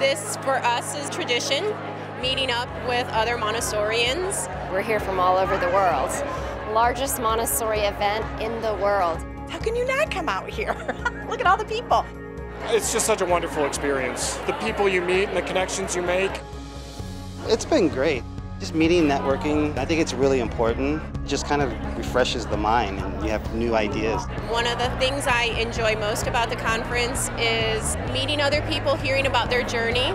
This, for us, is tradition, meeting up with other Montessorians. We're here from all over the world. Largest Montessori event in the world. How can you not come out here? Look at all the people. It's just such a wonderful experience. The people you meet and the connections you make. It's been great. Just meeting, networking, I think it's really important. It just kind of refreshes the mind and you have new ideas. One of the things I enjoy most about the conference is meeting other people, hearing about their journey.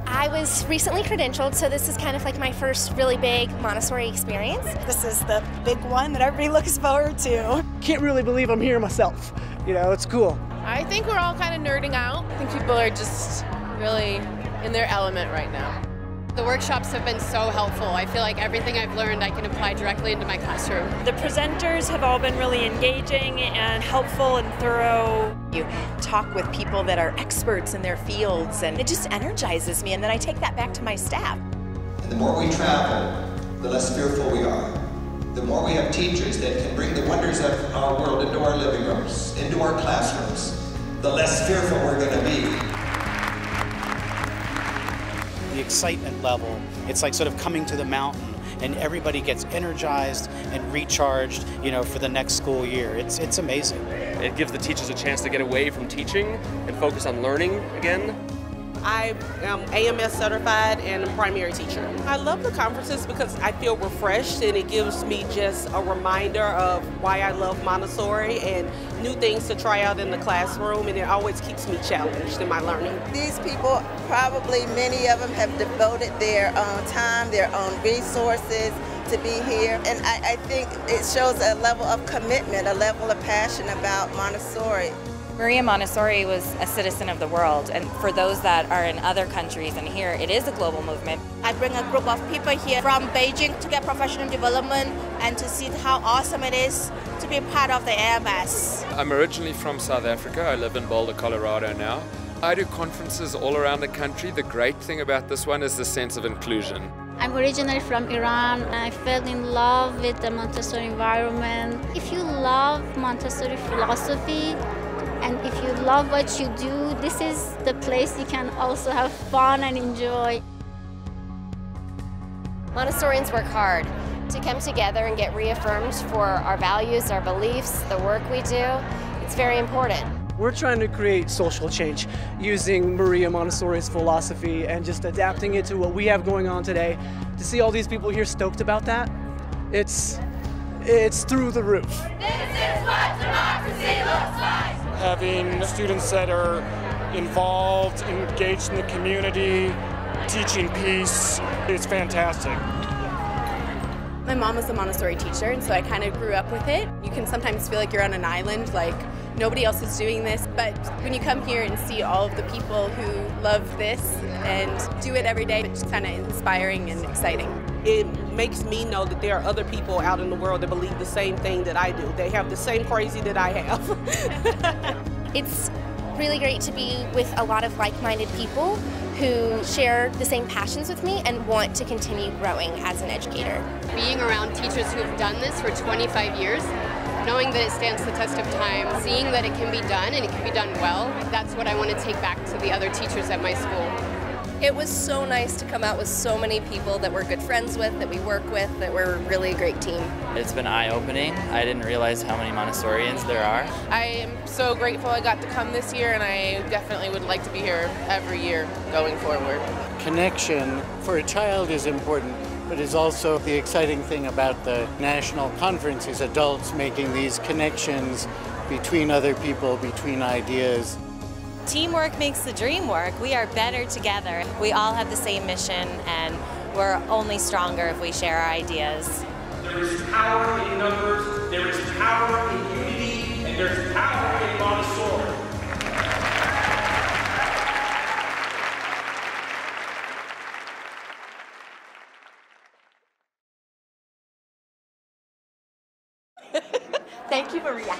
I was recently credentialed, so this is kind of like my first really big Montessori experience. This is the big one that everybody looks forward to. Can't really believe I'm here myself. You know, it's cool. I think we're all kind of nerding out. I think people are just really in their element right now. The workshops have been so helpful. I feel like everything I've learned I can apply directly into my classroom. The presenters have all been really engaging and helpful and thorough. You talk with people that are experts in their fields and it just energizes me, and then I take that back to my staff. And the more we travel, the less fearful we are. The more we have teachers that can bring the wonders of our world into our living rooms, into our classrooms, the less fearful we're going to be. The excitement level, it's like sort of coming to the mountain and everybody gets energized and recharged, you know, for the next school year. It's amazing. It gives the teachers a chance to get away from teaching and focus on learning again. I am AMS certified and a primary teacher. I love the conferences because I feel refreshed and it gives me just a reminder of why I love Montessori and new things to try out in the classroom, and it always keeps me challenged in my learning. These people, probably many of them have devoted their own time, their own resources to be here, and I think it shows a level of commitment, a level of passion about Montessori. Maria Montessori was a citizen of the world, and for those that are in other countries and here, it is a global movement. I bring a group of people here from Beijing to get professional development and to see how awesome it is to be part of the AMS. I'm originally from South Africa. I live in Boulder, Colorado now. I do conferences all around the country. The great thing about this one is the sense of inclusion. I'm originally from Iran. I fell in love with the Montessori environment. If you love Montessori philosophy, and if you love what you do, this is the place you can also have fun and enjoy. Montessorians work hard to come together and get reaffirmed for our values, our beliefs, the work we do. It's very important. We're trying to create social change using Maria Montessori's philosophy and just adapting it to what we have going on today. To see all these people here stoked about that, it's through the roof. This is what democracy looks like! Having students that are involved, engaged in the community, teaching peace, it's fantastic. My mom was a Montessori teacher, and so I kind of grew up with it. You can sometimes feel like you're on an island, like nobody else is doing this, but when you come here and see all of the people who love this and do it every day, it's kind of inspiring and exciting. It makes me know that there are other people out in the world that believe the same thing that I do. They have the same crazy that I have. It's really great to be with a lot of like-minded people who share the same passions with me and want to continue growing as an educator. Being around teachers who have done this for 25 years, knowing that it stands the test of time, seeing that it can be done and it can be done well, that's what I want to take back to the other teachers at my school. It was so nice to come out with so many people that we're good friends with, that we work with, that we're really a great team. It's been eye-opening. I didn't realize how many Montessorians there are. I am so grateful I got to come this year, and I definitely would like to be here every year going forward. Connection for a child is important, but is also the exciting thing about the national conference is adults making these connections between other people, between ideas. Teamwork makes the dream work. We are better together. We all have the same mission, and we're only stronger if we share our ideas. There is power in numbers, there is power in unity, and there's power in Montessori. Thank you, Maria.